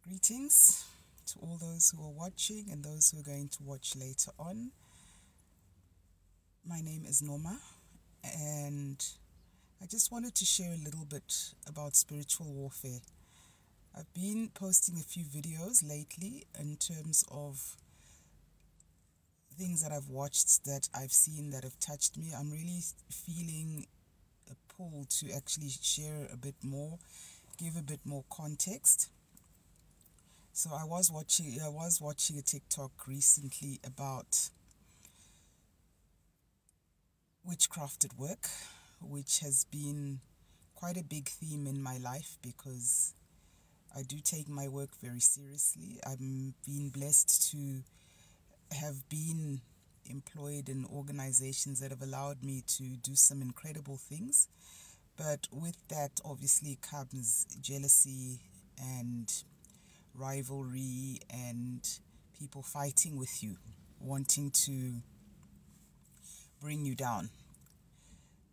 Greetings to all those who are watching and those who are going to watch later on. My name is Norma, and I just wanted to share a little bit about spiritual warfare. I've been posting a few videos lately in terms of things that I've watched, that I've seen, that have touched me. I'm really feeling a pull to actually share a bit more, give a bit more context. So I was watching a TikTok recently about witchcraft at work, which has been quite a big theme in my life because I do take my work very seriously. I'm being blessed to have been employed in organizations that have allowed me to do some incredible things. But with that obviously comes jealousy and rivalry and people fighting with you, wanting to bring you down.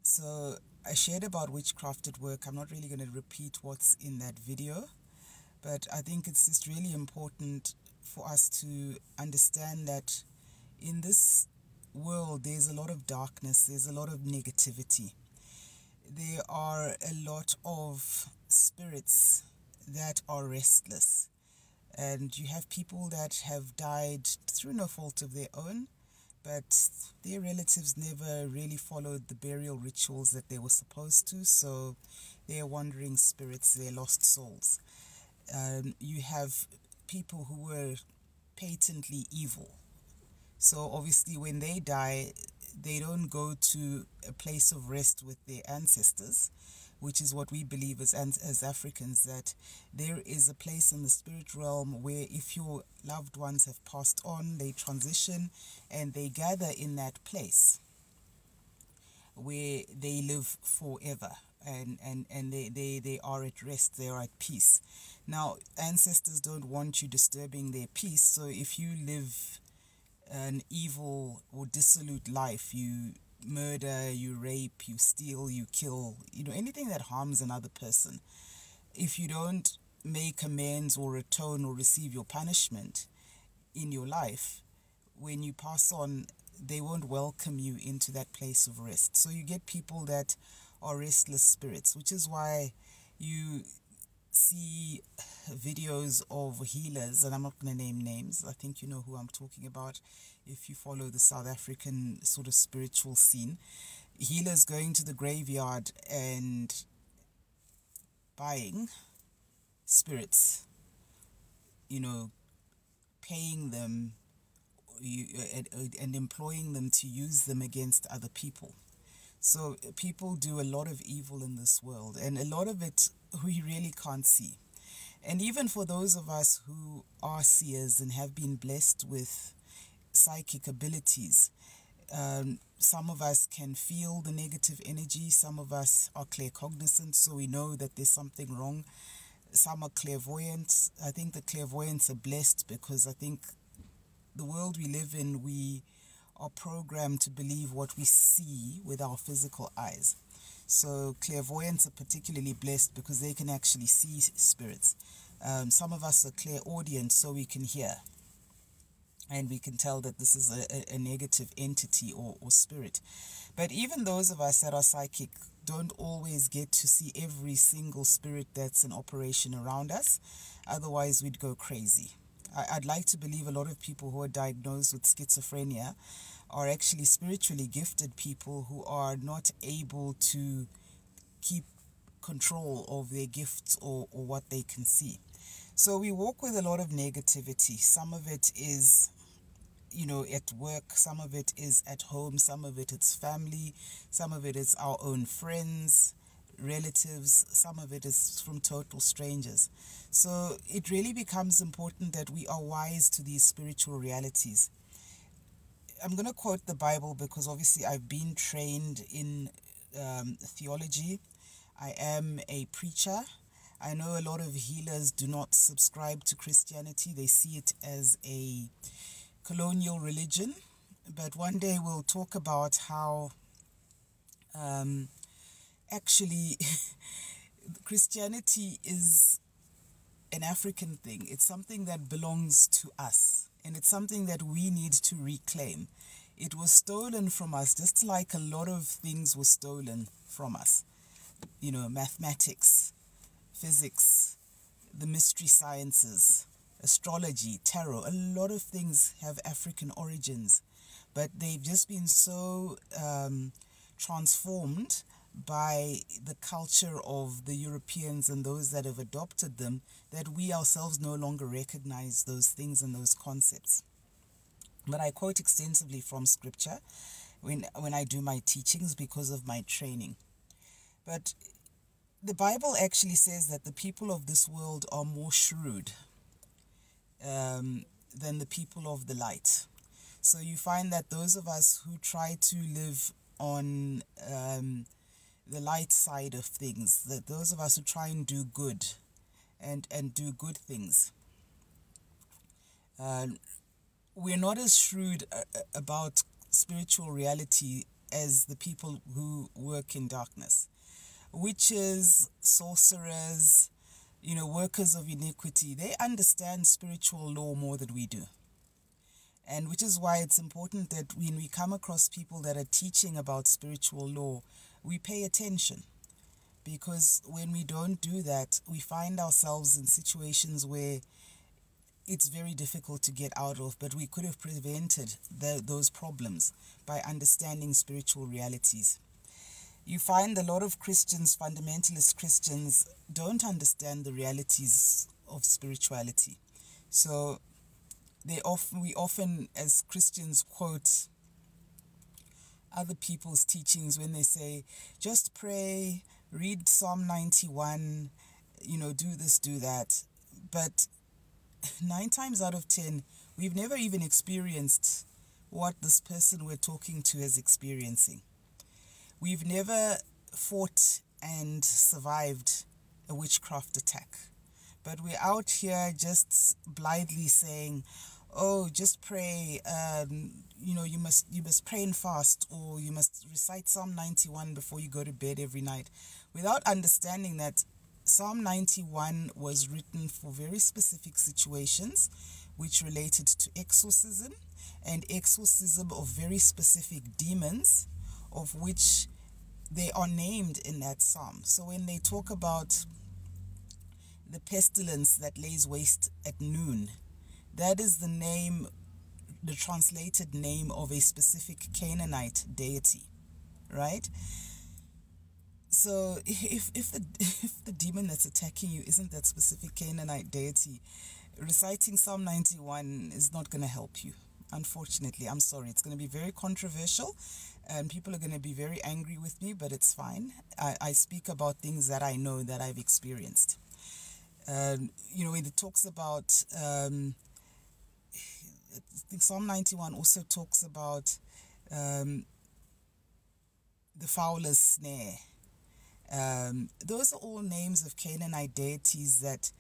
So I shared about witchcraft at work. I'm not really going to repeat what's in that video, but I think it's just really important for us to understand that in this world there's a lot of darkness, there's a lot of negativity. There are a lot of spirits that are restless. And you have people that have died through no fault of their own, but their relatives never really followed the burial rituals that they were supposed to, so they are wandering spirits, they're lost souls. You have people who were patently evil. So obviously when they die, they don't go to a place of rest with their ancestors, which is what we believe as Africans, that there is a place in the spirit realm where if your loved ones have passed on, they transition and they gather in that place where they live forever and they are at rest, they are at peace. Now, ancestors don't want you disturbing their peace, so if you live an evil or dissolute life, you murder, you rape, you steal, you kill, anything that harms another person, if you don't make amends or atone or receive your punishment in your life, when you pass on, they won't welcome you into that place of rest. So you get people that are restless spirits, which is why you see videos of healers, and I'm not going to name names, I think you know who I'm talking about if you follow the South African sort of spiritual scene. Healers going to the graveyard and buying spirits, paying them and employing them to use them against other people. So people do a lot of evil in this world, and a lot of it we really can't see. And even for those of us who are seers and have been blessed with psychic abilities, some of us can feel the negative energy, some of us are claircognizant, so we know that there's something wrong. Some are clairvoyant. I think the clairvoyants are blessed because I think the world we live in, we are programmed to believe what we see with our physical eyes. So clairvoyants are particularly blessed because they can actually see spirits. Some of us are clairaudient, so we can hear. And we can tell that this is a negative entity or spirit. But even those of us that are psychic don't always get to see every single spirit that's in operation around us. Otherwise, we'd go crazy. I'd like to believe a lot of people who are diagnosed with schizophrenia are actually spiritually gifted people who are not able to keep control of their gifts or what they can see. So we walk with a lot of negativity. Some of it is, at work, some of it is at home, some of it is family, some of it is our own friends, relatives, some of it is from total strangers. So it really becomes important that we are wise to these spiritual realities. I'm going to quote the Bible because obviously I've been trained in theology. I am a preacher. I know a lot of healers do not subscribe to Christianity. They see it as a colonial religion. But one day we'll talk about how actually Christianity is an African thing. It's something that belongs to us, and it's something that we need to reclaim. It was stolen from us, just like a lot of things were stolen from us. You know, mathematics, physics, the mystery sciences, astrology, tarot. A lot of things have African origins, but they've just been so transformed by the culture of the Europeans and those that have adopted them, that we ourselves no longer recognize those things and those concepts. But I quote extensively from scripture when I do my teachings because of my training. But the Bible actually says that the people of this world are more shrewd than the people of the light. So you find that those of us who try to live on the light side of things, that those of us who try and do good and do good things, we're not as shrewd about spiritual reality as the people who work in darkness. Witches, sorcerers, workers of iniquity, they understand spiritual law more than we do. And which is why it's important that when we come across people that are teaching about spiritual law, we pay attention. Because when we don't do that, we find ourselves in situations where it's very difficult to get out of, but we could have prevented those problems by understanding spiritual realities. You find a lot of Christians, fundamentalist Christians, don't understand the realities of spirituality. So we often, as Christians, quote other people's teachings when they say, just pray, read Psalm 91, do this, do that. But 9 times out of 10, we've never even experienced what this person we're talking to is experiencing. We've never fought and survived a witchcraft attack. But we're out here just blithely saying, oh, just pray, you must pray and fast, or you must recite Psalm 91 before you go to bed every night, without understanding that Psalm 91 was written for very specific situations which related to exorcism, and exorcism of very specific demons, of which they are named in that psalm. So when they talk about the pestilence that lays waste at noon, that is the name, the translated name of a specific Canaanite deity, right? So if the demon that's attacking you isn't that specific Canaanite deity, reciting Psalm 91 is not going to help you. Unfortunately, I'm sorry. It's going to be very controversial, and people are going to be very angry with me, but it's fine. I speak about things that I know, that I've experienced. When it talks about, I think Psalm 91 also talks about the fowler's snare. Those are all names of Canaanite deities that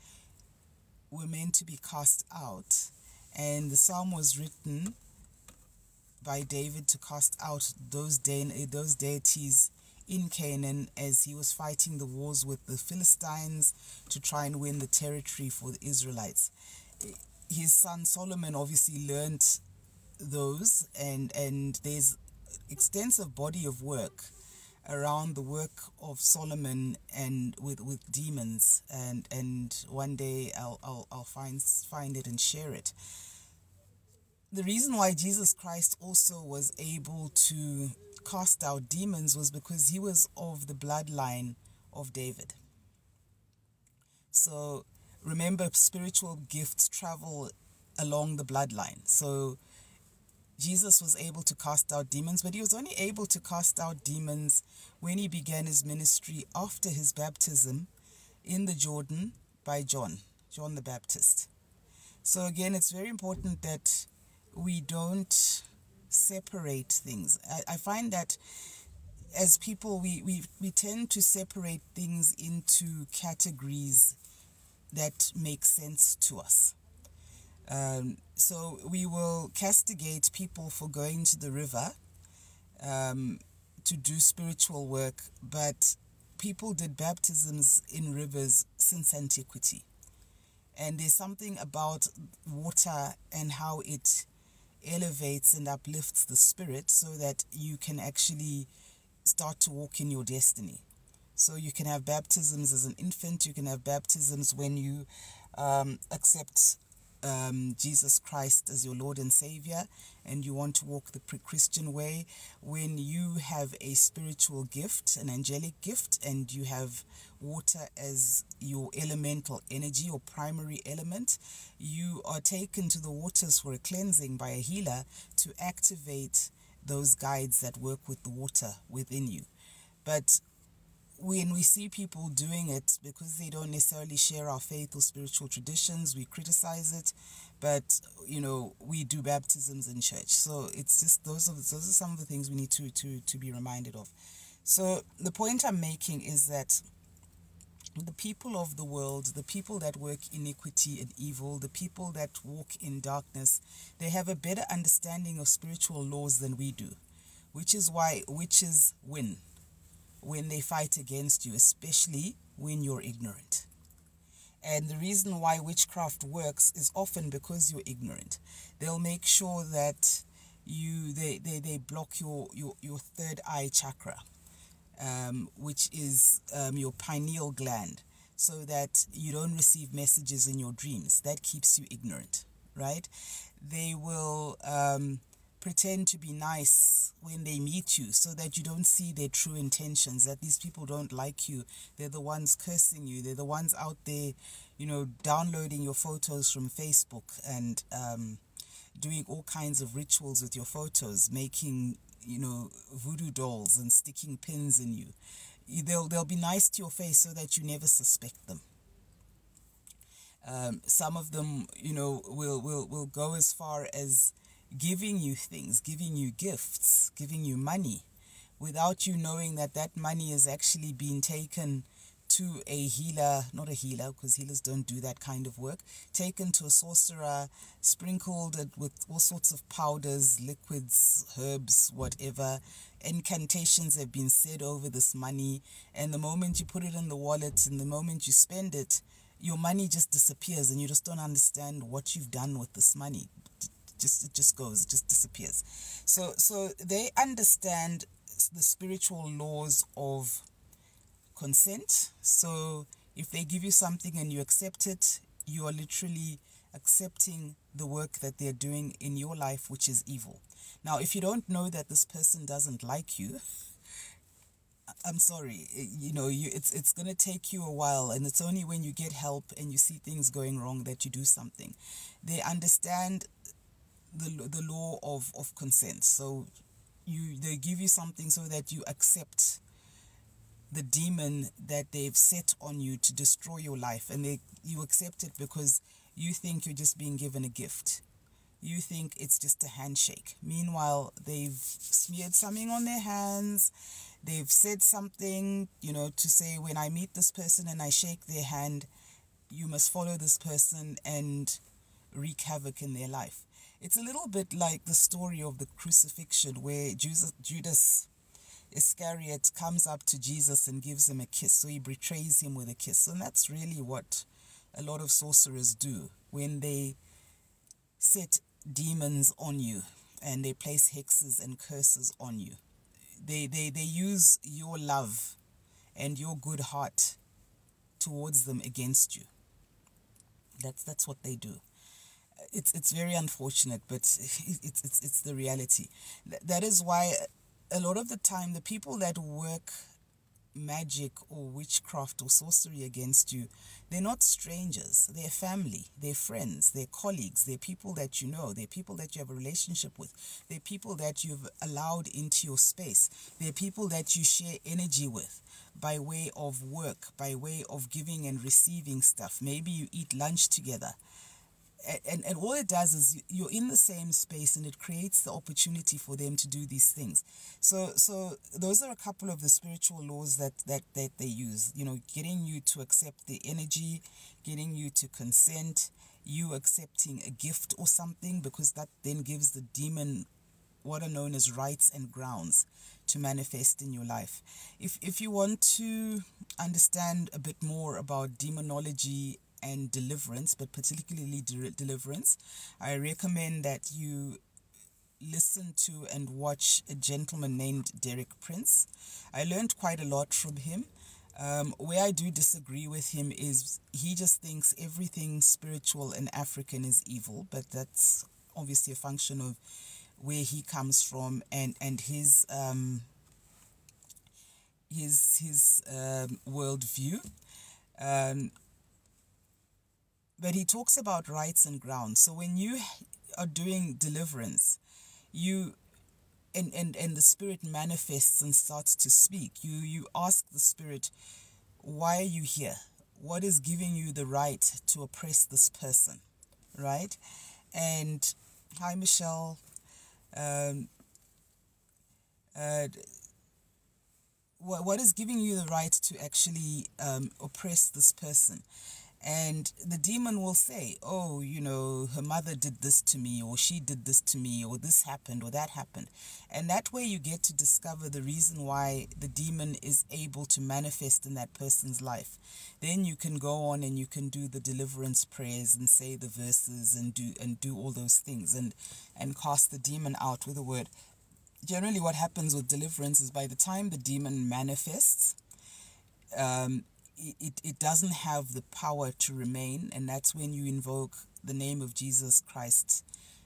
were meant to be cast out. And the psalm was written by David to cast out those deities in Canaan as he was fighting the wars with the Philistines to try and win the territory for the Israelites. His son Solomon obviously learned those, and there's extensive body of work around the work of Solomon and with demons, and one day I'll find it and share it. The reason why Jesus Christ also was able to cast out demons was because he was of the bloodline of David. So remember, spiritual gifts travel along the bloodline. So Jesus was able to cast out demons, but he was only able to cast out demons when he began his ministry after his baptism in the Jordan by John the Baptist. So again, it's very important that we don't separate things. I find that as people, we tend to separate things into categories that make sense to us. So we will castigate people for going to the river to do spiritual work, but people did baptisms in rivers since antiquity. And there's something about water and how it elevates and uplifts the spirit so that you can actually start to walk in your destiny. So you can have baptisms as an infant. You can have baptisms when you accept Jesus Christ as your Lord and Savior, and you want to walk the Christian way. When you have a spiritual gift, an angelic gift, and you have water as your elemental energy or primary element, you are taken to the waters for a cleansing by a healer to activate those guides that work with the water within you. But when we see people doing it, because they don't necessarily share our faith or spiritual traditions, we criticize it. But we do baptisms in church, so it's just those are some of the things we need to be reminded of. So the point I'm making is that the people of the world, the people that work iniquity and evil, the people that walk in darkness, they have a better understanding of spiritual laws than we do, which is why witches win when they fight against you, especially when you're ignorant. And the reason why witchcraft works is often because you're ignorant. They'll make sure that they block your third eye chakra, which is your pineal gland, so that you don't receive messages in your dreams. That keeps you ignorant, right? They will pretend to be nice when they meet you so that you don't see their true intentions, that these people don't like you. They're the ones cursing you. They're the ones out there, downloading your photos from Facebook and doing all kinds of rituals with your photos, making, voodoo dolls and sticking pins in you. They'll be nice to your face so that you never suspect them. Some of them, will go as far as giving you things, giving you gifts, giving you money, without you knowing that money is actually being taken to a healer, not a healer, because healers don't do that kind of work, taken to a sorcerer, sprinkled it with all sorts of powders, liquids, herbs, whatever. Incantations have been said over this money, and the moment you put it in the wallet and the moment you spend it, your money just disappears and you just don't understand what you've done with this money. It just goes, it just disappears. So they understand the spiritual laws of consent. So if they give you something and you accept it, you are literally accepting the work that they're doing in your life, which is evil. Now, if you don't know that this person doesn't like you, I'm sorry, it's going to take you a while, and it's only when you get help and you see things going wrong that you do something. They understand the law of consent. So they give you something so that you accept the demon that they've set on you to destroy your life, and you accept it because you think you're just being given a gift. You think it's just a handshake. Meanwhile, they've smeared something on their hands. They've said something, to say, when I meet this person and I shake their hand, you must follow this person and wreak havoc in their life. It's a little bit like the story of the crucifixion, where Judas Iscariot comes up to Jesus and gives him a kiss. So he betrays him with a kiss. And that's really what a lot of sorcerers do when they set demons on you and they place hexes and curses on you. They use your love and your good heart towards them against you. That's what they do. It's very unfortunate, but it's the reality. That is why a lot of the time the people that work magic or witchcraft or sorcery against you, they're not strangers. They're family, they're friends, they're colleagues, they're people that you know, they're people that you have a relationship with, they're people that you've allowed into your space, they're people that you share energy with by way of work, by way of giving and receiving stuff. Maybe you eat lunch together. And all it does is you're in the same space, and it creates the opportunity for them to do these things. So those are a couple of the spiritual laws that they use. Getting you to accept the energy, getting you to consent, you accepting a gift or something, because that then gives the demon what are known as rights and grounds to manifest in your life. If you want to understand a bit more about demonology and deliverance, but particularly deliverance, I recommend that you listen to and watch a gentleman named Derek Prince. I learned quite a lot from him. Where I do disagree with him is he just thinks everything spiritual and African is evil, but that's obviously a function of where he comes from and his worldview. But he talks about rights and grounds. So when you are doing deliverance, you and the spirit manifests and starts to speak. You ask the spirit, why are you here? What is giving you the right to oppress this person, right? And hi, Michelle. What is giving you the right to actually oppress this person? And the demon will say, oh, her mother did this to me, or she did this to me, or this happened, or that happened. And that way you get to discover the reason why the demon is able to manifest in that person's life. Then you can go on and you can do the deliverance prayers and say the verses and do all those things and cast the demon out with a word. Generally what happens with deliverance is by the time the demon manifests, it doesn't have the power to remain, and that's when you invoke the name of Jesus Christ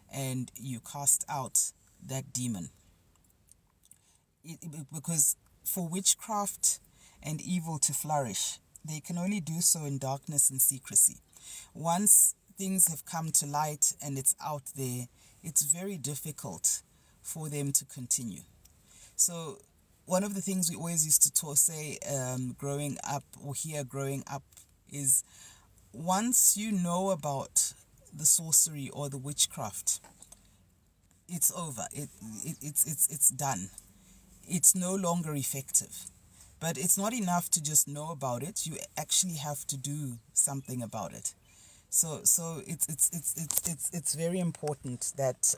and you cast out that demon. Because for witchcraft and evil to flourish, they can only do so in darkness and secrecy. Once things have come to light and it's out there, it's very difficult for them to continue. So one of the things we always used to say growing up is once you know about the sorcery or the witchcraft, it's over. It's done. It's no longer effective. But it's not enough to just know about it. You actually have to do something about it. So it's very important that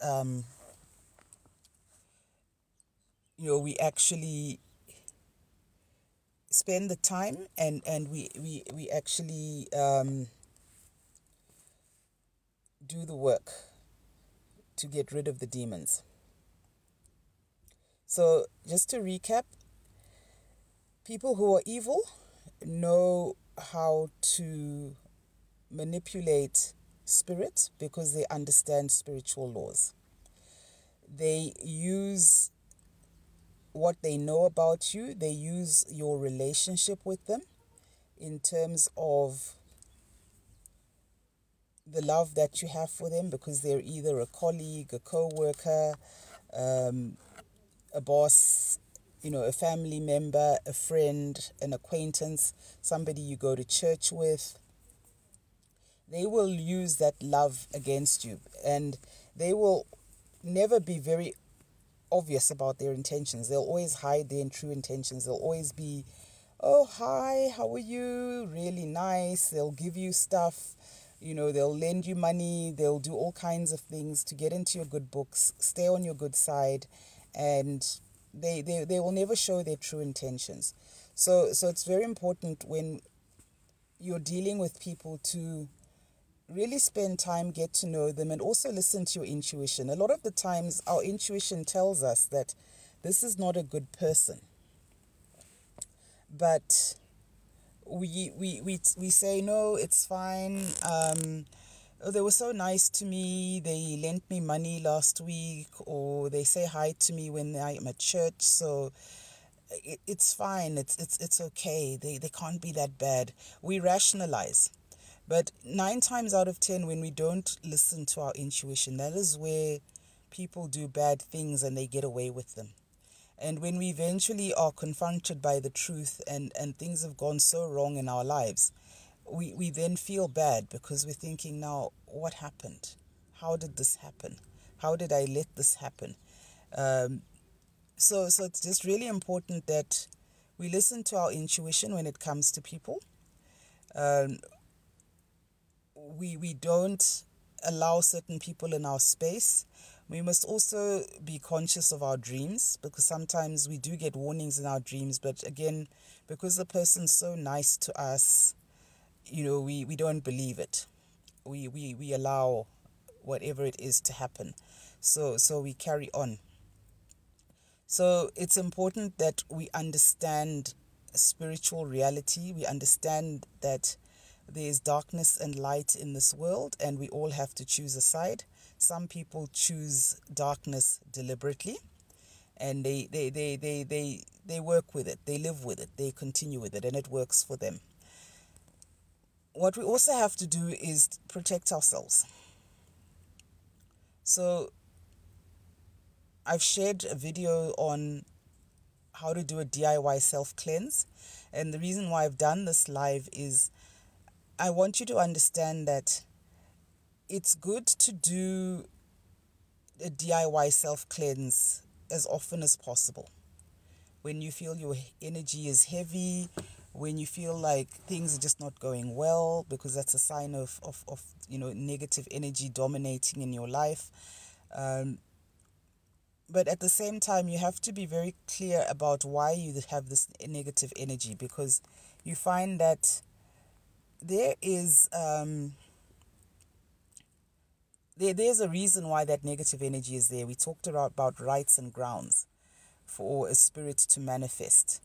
we actually spend the time and we actually do the work to get rid of the demons. So just to recap, people who are evil know how to manipulate spirit because they understand spiritual laws. They use what they know about you. They use your relationship with them in terms of the love that you have for them, because they're either a colleague, a co-worker, a boss, a family member, a friend, an acquaintance, somebody you go to church with. They will use that love against you, and they will never be very obvious about their intentions. They'll always hide their true intentions. They'll always be, oh, hi, how are you? Really nice. They'll give you stuff. They'll lend you money. They'll do all kinds of things to get into your good books, stay on your good side, and they will never show their true intentions. So it's very important when you're dealing with people to really spend time, get to know them, and also listen to your intuition. A lot of the times our intuition tells us that this is not a good person. But we say, no, it's fine. Oh, they were so nice to me. They lent me money last week, or they say hi to me when I'm at church. So it's fine. It's okay. They can't be that bad. We rationalize. But 9 times out of 10, when we don't listen to our intuition, that is where people do bad things and they get away with them. And when we eventually are confronted by the truth and things have gone so wrong in our lives, we then feel bad because we're thinking, now, what happened? How did this happen? How did I let this happen? So it's just really important that we listen to our intuition when it comes to people. We don't allow certain people in our space. We must also be conscious of our dreams, because sometimes we do get warnings in our dreams. But again, because the person's so nice to us, we don't believe it. We allow whatever it is to happen. So we carry on. So it's important that we understand spiritual reality. We understand that there is darkness and light in this world, and we all have to choose a side. Some people choose darkness deliberately, and they work with it, they live with it, they continue with it, and it works for them. What we also have to do is protect ourselves. So I've shared a video on how to do a DIY self-cleanse. And the reason why I've done this live is I want you to understand that it's good to do a DIY self-cleanse as often as possible. When you feel your energy is heavy, when you feel like things are just not going well, because that's a sign of negative energy dominating in your life. But at the same time, you have to be very clear about why you have this negative energy, because you find that there is there's a reason why that negative energy is there. We talked about rights and grounds for a spirit to manifest.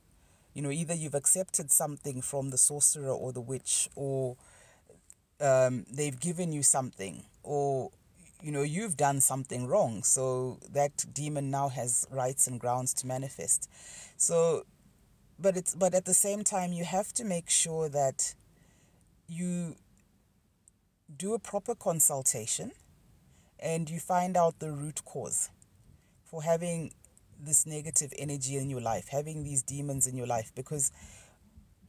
Either you've accepted something from the sorcerer or the witch, or they've given you something, or you've done something wrong, so that demon now has rights and grounds to manifest. So but at the same time, you have to make sure that you do a proper consultation and you find out the root cause for having this negative energy in your life, having these demons in your life. Because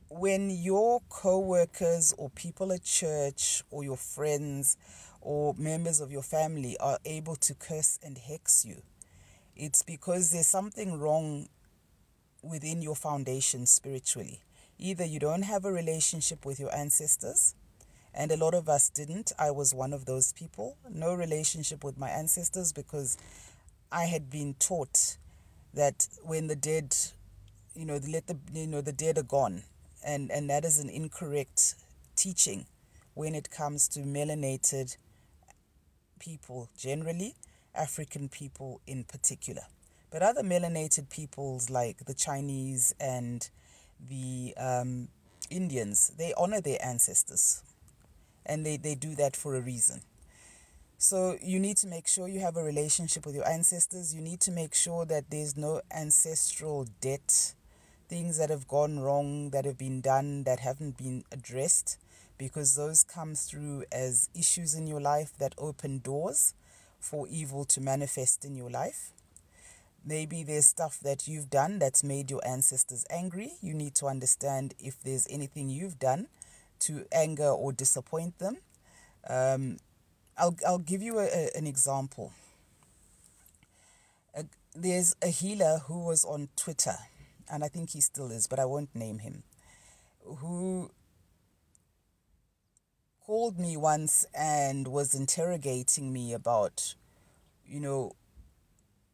when your co-workers or people at church or your friends or members of your family are able to curse and hex you, it's because there's something wrong within your foundation spiritually. Either you don't have a relationship with your ancestors, and a lot of us didn't. I was one of those people. No relationship with my ancestors, because I had been taught that when the dead, the dead are gone. And that is an incorrect teaching when it comes to melanated people generally, African people in particular. But other melanated peoples like the Chinese and the Indians, they honor their ancestors. And they do that for a reason. So you need to make sure you have a relationship with your ancestors. You need to make sure that there's no ancestral debt, things that have gone wrong, that have been done, that haven't been addressed, because those come through as issues in your life that open doors for evil to manifest in your life. Maybe there's stuff that you've done that's made your ancestors angry. You need to understand if there's anything you've done to anger or disappoint them. I'll give you an example. There's a healer who was on Twitter, and I think he still is, but I won't name him, who called me once and was interrogating me about,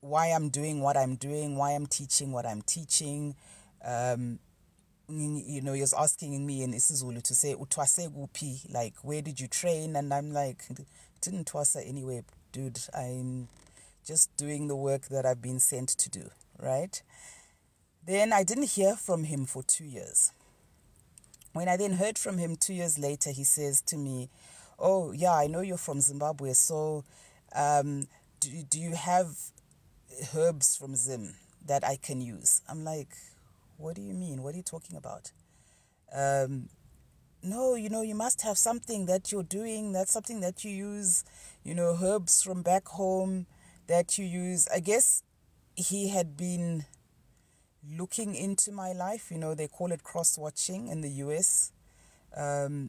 why I'm doing what I'm doing, why I'm teaching what I'm teaching. He was asking me in isiZulu to say, "Utwase kuphi?" Like, where did you train? And I'm like, didn't twasa anyway, dude. I'm just doing the work that I've been sent to do, right? Then I didn't hear from him for 2 years. When I then heard from him 2 years later, he says to me, "Oh, yeah, I know you're from Zimbabwe, so do you have herbs from Zim that I can use?" I'm like, "What do you mean? What are you talking about?" "No, you must have something that you're doing. That's something that you use, herbs from back home that you use." I guess he had been looking into my life. They call it cross-watching in the US,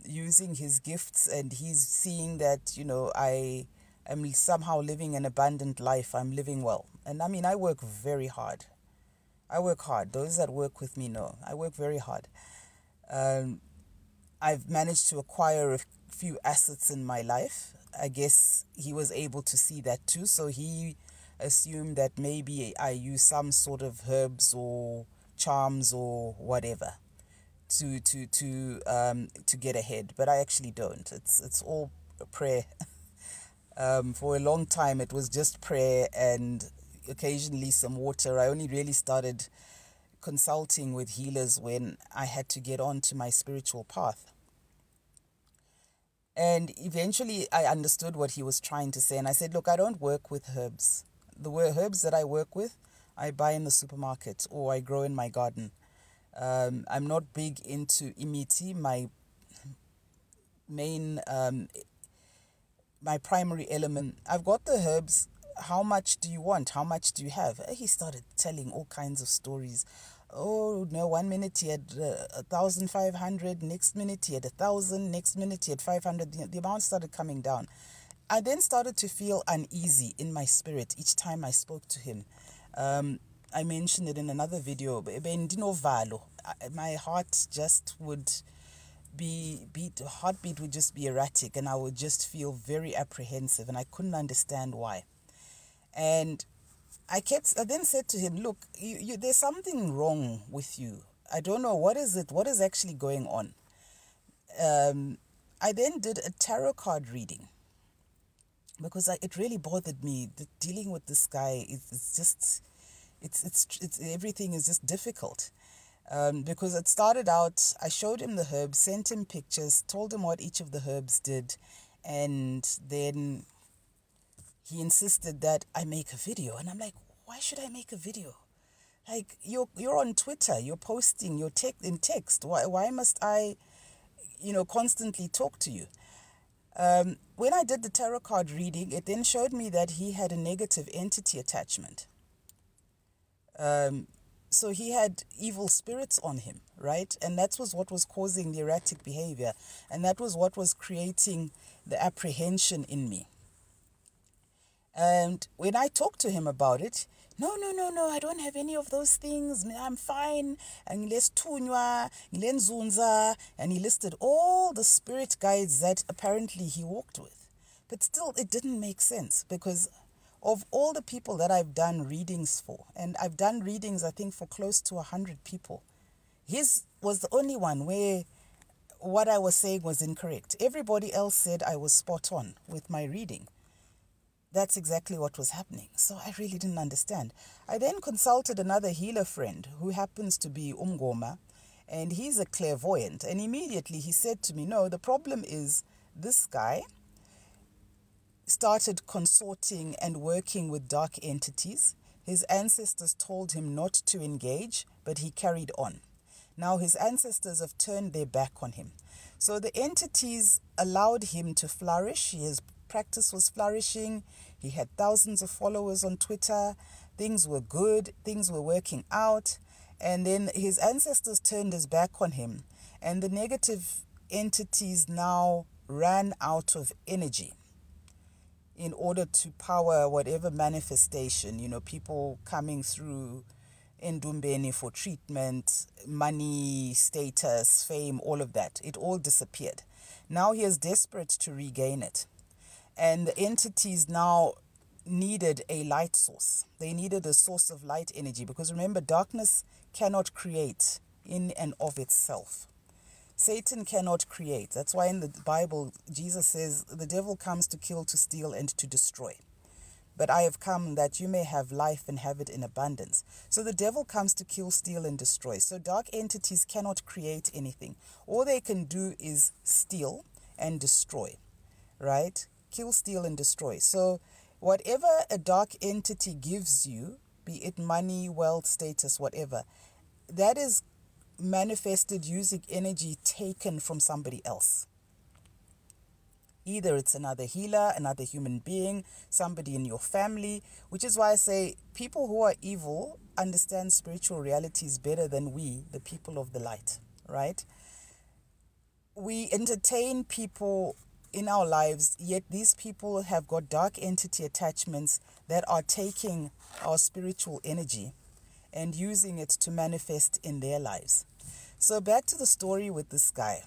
using his gifts, and he's seeing that, I am somehow living an abundant life. I'm living well. And I mean, I work very hard. Those that work with me know I work very hard. I've managed to acquire a few assets in my life. I guess he was able to see that too. So he assumed that maybe I use some sort of herbs or charms or whatever to get ahead, but I actually don't. It's all prayer. For a long time, it was just prayer and occasionally some water. I only really started consulting with healers when I had to get on to my spiritual path. And eventually I understood what he was trying to say. And I said, look, I don't work with herbs. The herbs that I work with, I buy in the supermarket or I grow in my garden. I'm not big into imiti. My main, my primary element, I've got the herbs. How much do you want? How much do you have? He started telling all kinds of stories. Oh, no, 1 minute he had 1,500. Next minute he had 1,000. Next minute he had 500. The amount started coming down. I then started to feel uneasy in my spirit each time I spoke to him. I mentioned it in another video. My heart just would heartbeat would just be erratic, and I would just feel very apprehensive, and I couldn't understand why. And I then said to him, look, there's something wrong with you. I don't know, what is it? What is actually going on? I then did a tarot card reading because it really bothered me. Dealing with this guy, it's everything is just difficult. Because it started out, I showed him the herbs, sent him pictures, told him what each of the herbs did, and then he insisted that I make a video. And I'm like, why should I make a video? Like, you're on Twitter, you're posting your in text. Why must I, constantly talk to you? When I did the tarot card reading, it then showed me that he had a negative entity attachment. So he had evil spirits on him, right? And that was what was causing the erratic behavior. And that was what was creating the apprehension in me. And when I talked to him about it, no, I don't have any of those things. I'm fine. And he listed all the spirit guides that apparently he walked with. But still, it didn't make sense because of all the people that I've done readings for, and I've done readings, I think, for close to 100 people, his was the only one where what I was saying was incorrect. Everybody else said I was spot on with my reading. That's exactly what was happening. So I really didn't understand. I then consulted another healer friend who happens to be Umgoma, and he's a clairvoyant. And immediately he said to me, no, the problem is this guy started consorting and working with dark entities. His ancestors told him not to engage, but he carried on. Now his ancestors have turned their back on him. So the entities allowed him to flourish. His practice was flourishing. He had thousands of followers on Twitter. Things were good. Things were working out. And then his ancestors turned his back on him. And the negative entities now ran out of energy in order to power whatever manifestation, people coming through Ndumbeni for treatment, money, status, fame, all of that. It all disappeared. Now he is desperate to regain it. And the entities now needed a light source. They needed a source of light energy because remember, darkness cannot create in and of itself. Satan cannot create. That's why in the Bible, Jesus says, the devil comes to kill, to steal, and to destroy. But I have come that you may have life and have it in abundance. So the devil comes to kill, steal, and destroy. So dark entities cannot create anything. All they can do is steal and destroy, right? Kill, steal, and destroy. So whatever a dark entity gives you, be it money, wealth, status, whatever, that is manifested using energy taken from somebody else. Either it's another healer, another human being, somebody in your family, which is why I say people who are evil understand spiritual realities better than we, the people of the light, right? We entertain people in our lives, yet these people have got dark entity attachments that are taking our spiritual energy and using it to manifest in their lives. So back to the story with this guy.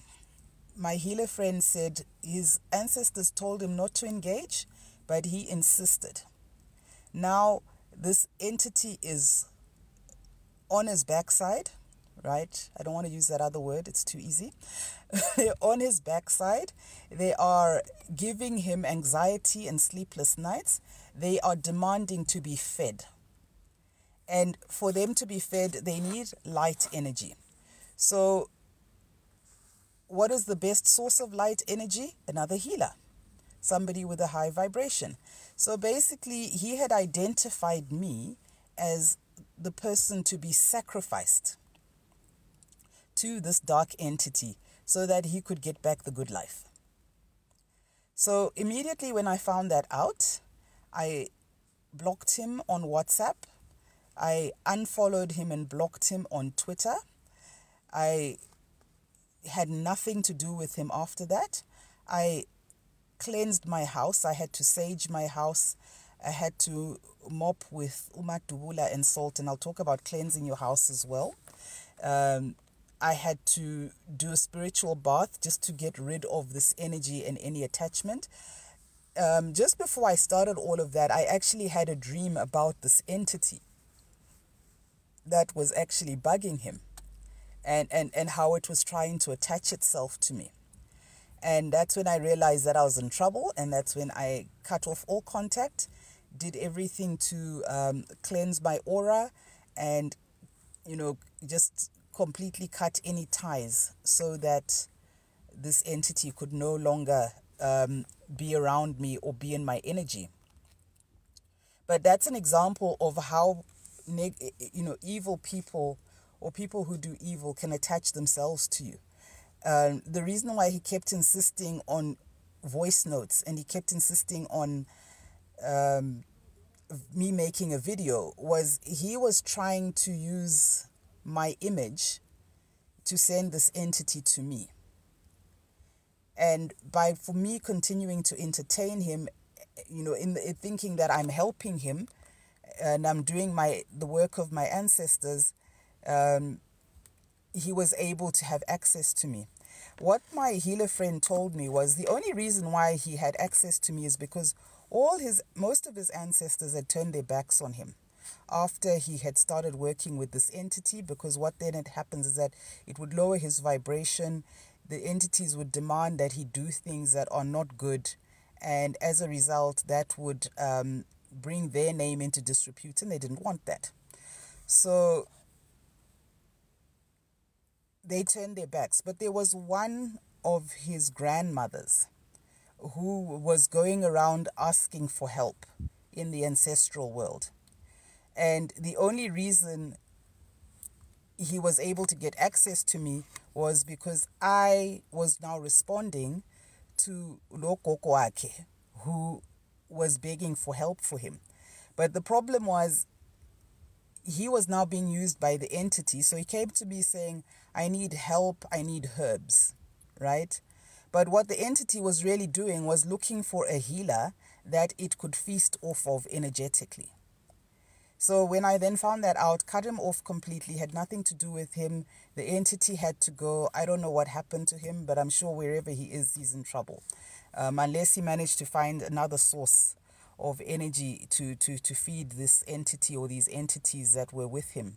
My healer friend said his ancestors told him not to engage, but he insisted. Now, this entity is on his backside, right? I don't want to use that other word, it's too easy. They're on his backside. They are giving him anxiety and sleepless nights. They are demanding to be fed. And for them to be fed, they need light energy. So what is the best source of light energy? Another healer, somebody with a high vibration. So basically, he had identified me as the person to be sacrificed to this dark entity so that he could get back the good life. So immediately when I found that out, I blocked him on WhatsApp. I unfollowed him and blocked him on Twitter. I had nothing to do with him after that. I cleansed my house. I had to sage my house. I had to mop with umatubula and salt, and I'll talk about cleansing your house as well. I had to do a spiritual bath just to get rid of this energy and any attachment. Just before I started all of that, I actually had a dream about this entity that was actually bugging him and how it was trying to attach itself to me. And that's when I realized that I was in trouble, and that's when I cut off all contact, did everything to cleanse my aura and, just completely cut any ties so that this entity could no longer be around me or be in my energy. But that's an example of how, evil people or people who do evil can attach themselves to you. The reason why he kept insisting on voice notes and he kept insisting on me making a video was he was trying to use my image to send this entity to me. And for me continuing to entertain him, in thinking that I'm helping him and I'm doing the work of my ancestors, he was able to have access to me. What my healer friend told me was the only reason why he had access to me is because most of his ancestors had turned their backs on him after he had started working with this entity, because what then happens is that it would lower his vibration. The entities would demand that he do things that are not good, and as a result that would bring their name into disrepute, and they didn't want that. So they turned their backs. But there was one of his grandmothers who was going around asking for help in the ancestral world. And the only reason he was able to get access to me was because I was now responding to Lokoko Ake, who was begging for help for him. But the problem was he was now being used by the entity. So he came to me saying, I need help, I need herbs, right? But what the entity was really doing was looking for a healer that it could feast off of energetically. So when I then found that out, cut him off completely, had nothing to do with him. The entity had to go. I don't know what happened to him, but I'm sure wherever he is, he's in trouble. Unless he managed to find another source of energy to feed this entity or these entities that were with him.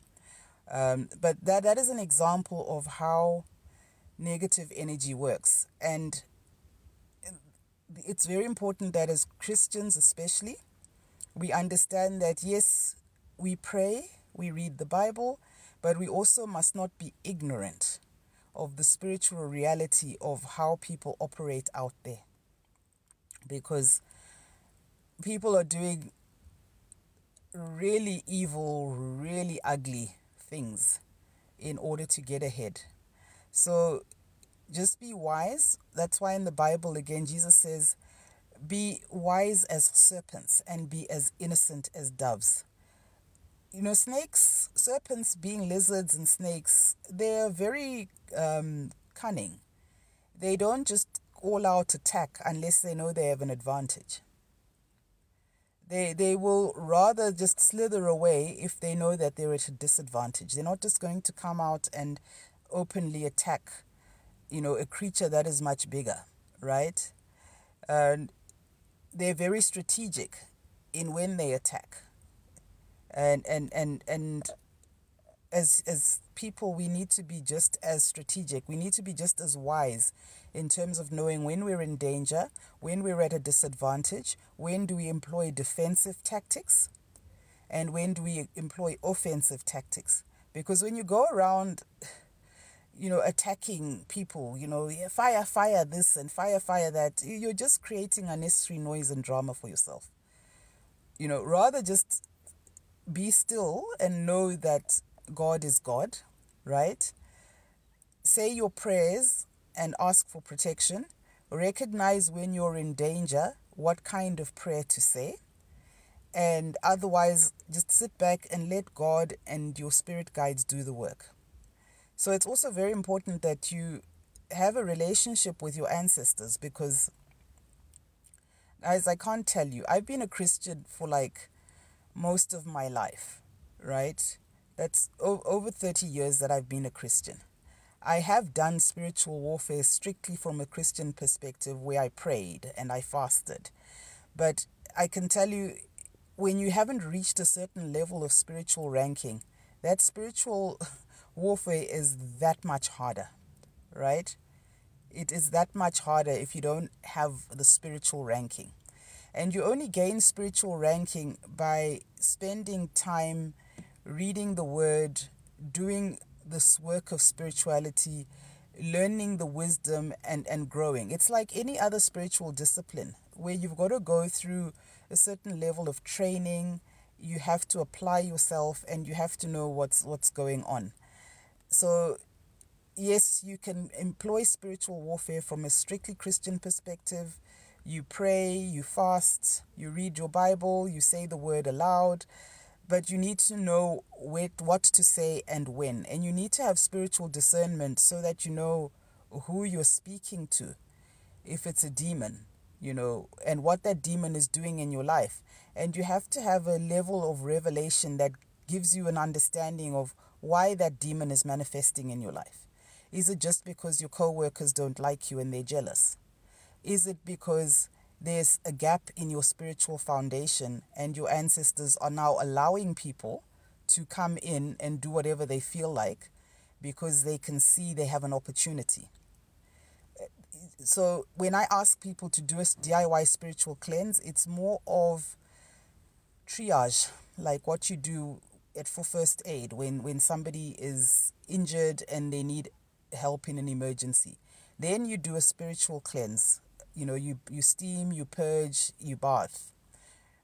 But that is an example of how negative energy works. And it's very important that as Christians especially, we understand that yes, we pray, we read the Bible, but we also must not be ignorant of the spiritual reality of how people operate out there. Because people are doing really evil, really ugly things in order to get ahead. So just be wise. That's why in the Bible, again, Jesus says, be wise as serpents and be as innocent as doves. Serpents being lizards and snakes, they're very cunning. They don't just all out attack unless they know they have an advantage. They will rather just slither away if they know that they're at a disadvantage. They're not just going to come out and openly attack, a creature that is much bigger, right? And they're very strategic in when they attack. And as people, we need to be just as strategic. We need to be just as wise in terms of knowing when we're in danger, when we're at a disadvantage, when do we employ defensive tactics, and when do we employ offensive tactics. Because when you go around, attacking people, yeah, fire this and fire that, you're just creating unnecessary noise and drama for yourself. Rather just be still and know that God is God, right? Say your prayers and ask for protection. Recognize when you're in danger, what kind of prayer to say. And otherwise, just sit back and let God and your spirit guides do the work. So it's also very important that you have a relationship with your ancestors, because, as I can't tell you, I've been a Christian for like most of my life, right? That's over 30 years that I've been a Christian. I have done spiritual warfare strictly from a Christian perspective, where I prayed and I fasted. But I can tell you, when you haven't reached a certain level of spiritual ranking, that spiritual warfare is that much harder, right? It is that much harder if you don't have the spiritual ranking. And you only gain spiritual ranking by spending time reading the word, doing this work of spirituality, learning the wisdom and growing. It's like any other spiritual discipline, where you've got to go through a certain level of training. You have to apply yourself and you have to know what's going on. So yes, you can employ spiritual warfare from a strictly Christian perspective. You pray, you fast, you read your Bible, you say the word aloud, but you need to know what to say and when. And you need to have spiritual discernment so that you know who you're speaking to, if it's a demon, and what that demon is doing in your life. And you have to have a level of revelation that gives you an understanding of why that demon is manifesting in your life. Is it just because your co-workers don't like you and they're jealous? Is it because there's a gap in your spiritual foundation and your ancestors are now allowing people to come in and do whatever they feel like because they can see they have an opportunity? So when I ask people to do a DIY spiritual cleanse, it's more of triage, like what you do for first aid when somebody is injured and they need help in an emergency. Then you do a spiritual cleanse. You steam, you purge, you bath,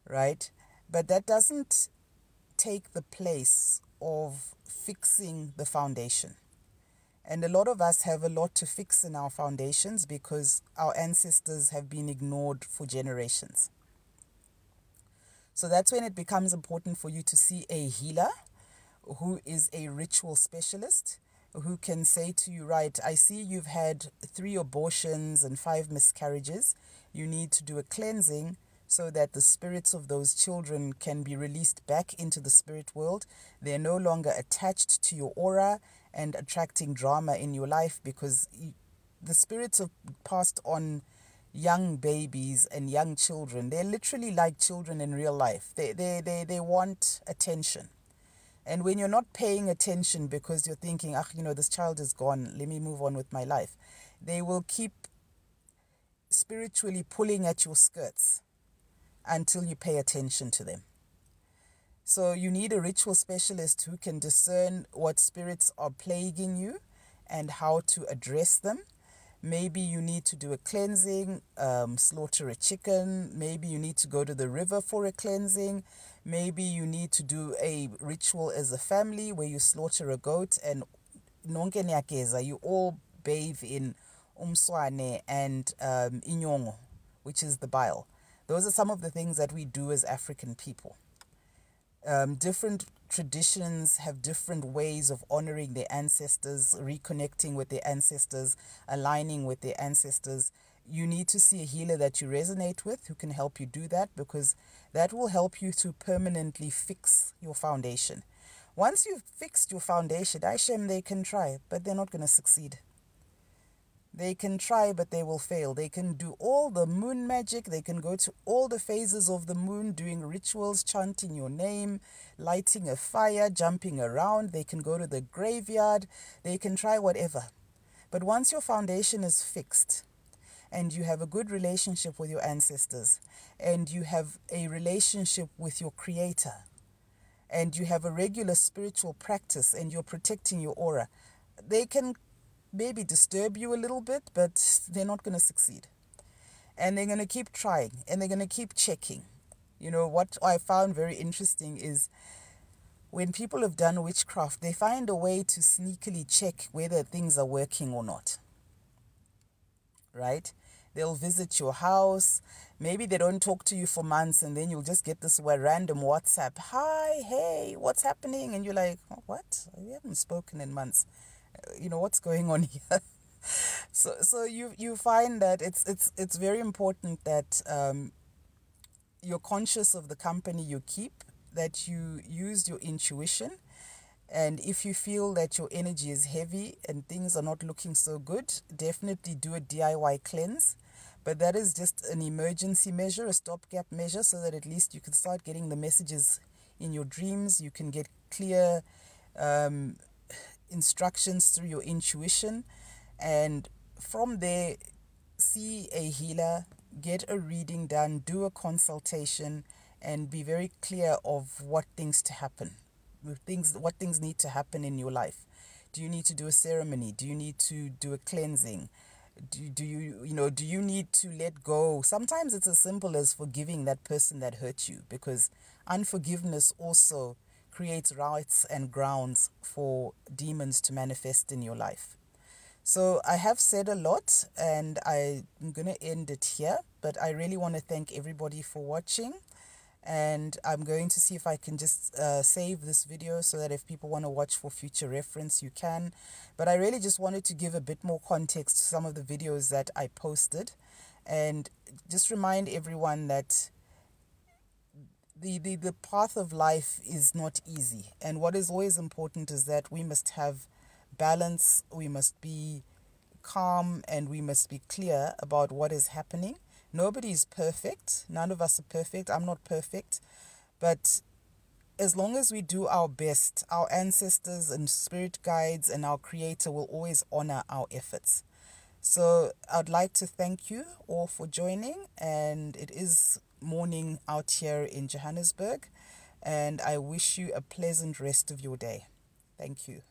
right? But that doesn't take the place of fixing the foundation. And a lot of us have a lot to fix in our foundations because our ancestors have been ignored for generations. So that's when it becomes important for you to see a healer who is a ritual specialist, who can say to you, right, I see you've had 3 abortions and 5 miscarriages. You need to do a cleansing so that the spirits of those children can be released back into the spirit world. They're no longer attached to your aura and attracting drama in your life, because the spirits of passed on young babies and young children. They're literally like children in real life. They want attention. And when you're not paying attention because you're thinking, this child is gone, let me move on with my life, they will keep spiritually pulling at your skirts until you pay attention to them. So you need a ritual specialist who can discern what spirits are plaguing you and how to address them. Maybe you need to do a cleansing, slaughter a chicken. Maybe you need to go to the river for a cleansing. Maybe you need to do a ritual as a family where you slaughter a goat and nonke nyakeza. You all bathe in umswane and inyongo, which is the bile. Those are some of the things that we do as African people. Different traditions have different ways of honoring their ancestors, reconnecting with their ancestors, aligning with their ancestors. You need to see a healer that you resonate with who can help you do that, because that will help you to permanently fix your foundation. Once you've fixed your foundation, Hashem, they can try, but they're not going to succeed. They can try, but they will fail. They can do all the moon magic. They can go to all the phases of the moon, doing rituals, chanting your name, lighting a fire, jumping around. They can go to the graveyard. They can try whatever. But once your foundation is fixed and you have a good relationship with your ancestors and you have a relationship with your creator and you have a regular spiritual practice and you're protecting your aura, they can maybe disturb you a little bit, but they're not going to succeed. And they're going to keep trying and they're going to keep checking. You know, what I found very interesting is when people have done witchcraft, they find a way to sneakily check whether things are working or not. Right? They'll visit your house. Maybe they don't talk to you for months and then you'll just get this random WhatsApp. Hi, hey, what's happening? And you're like, what? We haven't spoken in months. You know, what's going on here? So you find that it's very important that you're conscious of the company you keep, that you use your intuition. And if you feel that your energy is heavy and things are not looking so good, definitely do a DIY cleanse. But that is just an emergency measure, a stopgap measure, so that at least you can start getting the messages in your dreams. You can get clear instructions through your intuition. And from there, see a healer, get a reading done, do a consultation, and be very clear of what things to happen. What things need to happen in your life. Do you need to do a ceremony? Do you need to do a cleansing? Do you need to let go? Sometimes it's as simple as forgiving that person that hurt you, because unforgiveness also creates rights and grounds for demons to manifest in your life. So I have said a lot and I'm going to end it here, but I really want to thank everybody for watching. And I'm going to see if I can just save this video so that if people want to watch for future reference, you can. But I really just wanted to give a bit more context to some of the videos that I posted. And just remind everyone that the path of life is not easy. And what is always important is that we must have balance, we must be calm, and we must be clear about what is happening. Nobody is perfect. None of us are perfect. I'm not perfect. But as long as we do our best, our ancestors and spirit guides and our creator will always honor our efforts. So I'd like to thank you all for joining. And it is morning out here in Johannesburg. And I wish you a pleasant rest of your day. Thank you.